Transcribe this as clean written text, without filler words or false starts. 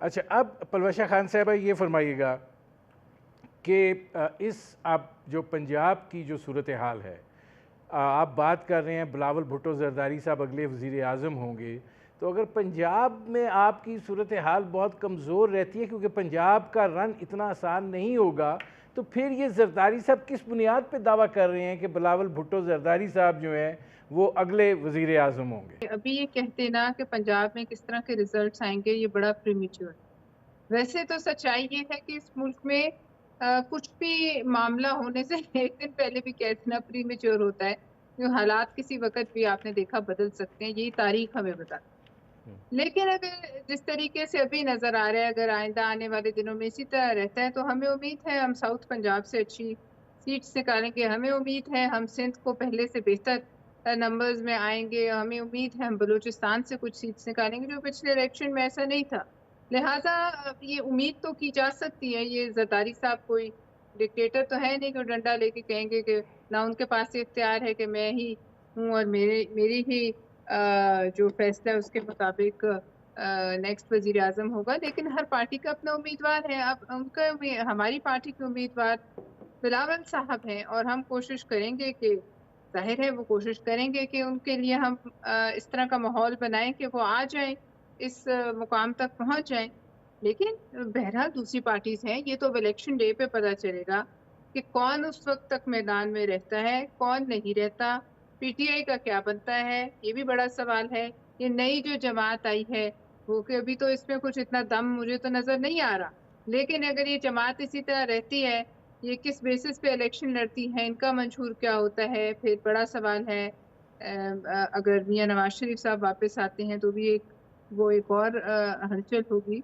اچھا، اب پلوشہ خان صاحبہ یہ فرمائیے گا کہ اس اب جو پنجاب کی جو صورتحال ہے، آپ بات کر رہے ہیں بلاول بھٹو زرداری صاحب اگلے وزیر اعظم ہوں گے، تو اگر پنجاب میں آپ کی صورتحال بہت کمزور رہتی ہے کیونکہ پنجاب کا رن اتنا آسان نہیں ہوگا، تو پھر یہ زرداری صاحب کس بنیاد پہ دعویٰ کر رہے ہیں کہ بلاول بھٹو زرداری صاحب جو ہیں وہ اگلے وزیر اعظم ہوں گے؟ ابھی یہ کہتے نا کہ پنجاب میں کس طرح کے ریزلٹس آئیں گے، یہ بڑا پریمیچور ہے۔ ویسے تو سچائی یہ ہے کہ اس ملک میں کچھ بھی معاملہ ہونے سے ایک دن پہلے بھی کہنا پریمیچور ہوتا ہے، جو حالات کسی وقت بھی آپ نے دیکھا بدل سکتے ہیں، یہی تاریخ ہمیں بتاتی ہے۔ لیکن اگر جس طریقے سے ابھی نظر آ رہا ہے، اگر آئندہ آنے والے دنوں میں اسی طرح رہتا ہے تو ہمیں امید ہے ہم ساؤتھ پنجاب سے اچھی سیٹس نکالیں گے، ہمیں امید ہے ہم سندھ کو پہلے سے بہتر نمبرز میں آئیں گے، ہمیں امید ہے ہم بلوچستان سے کچھ سیٹس نکالیں گے، جو پچھلے الیکشن میں ایسا نہیں تھا۔ لہٰذا یہ امید تو کی جا سکتی ہے۔ یہ زرداری صاحب کوئی ڈکٹیٹر تو ہے نہیں کہ ڈنڈا لے کے کہیں گے کہ نہ ان کے پاس اختیار ہے کہ میں ہی ہوں اور میری ہی جو فیصلہ ہے اس کے مطابق نیکسٹ وزیر اعظم ہوگا، لیکن ہر پارٹی کا اپنا امیدوار ہے۔ اب ان کا ہماری پارٹی کے امیدوار بلاول صاحب ہیں اور ہم کوشش کریں گے کہ ظاہر ہے وہ کوشش کریں گے کہ ان کے لیے ہم اس طرح کا ماحول بنائیں کہ وہ آ جائیں، اس مقام تک پہنچ جائیں۔ لیکن بہرحال دوسری پارٹیز ہیں، یہ تو الیکشن ڈے پہ پتہ چلے گا کہ کون اس وقت تک میدان میں رہتا ہے، کون نہیں رہتا، پی ٹی آئی کا کیا بنتا ہے، یہ بھی بڑا سوال ہے۔ یہ نئی جو جماعت آئی ہے وہ کہ ابھی تو اس میں کچھ اتنا دم مجھے تو نظر نہیں آ رہا، لیکن اگر یہ جماعت اسی طرح رہتی ہے، یہ کس بیسس پہ الیکشن لڑتی ہیں، ان کا منشور کیا ہوتا ہے، پھر بڑا سوال ہے۔ اگر میاں نواز شریف صاحب واپس آتے ہیں تو بھی وہ ایک اور ہلچل ہوگی۔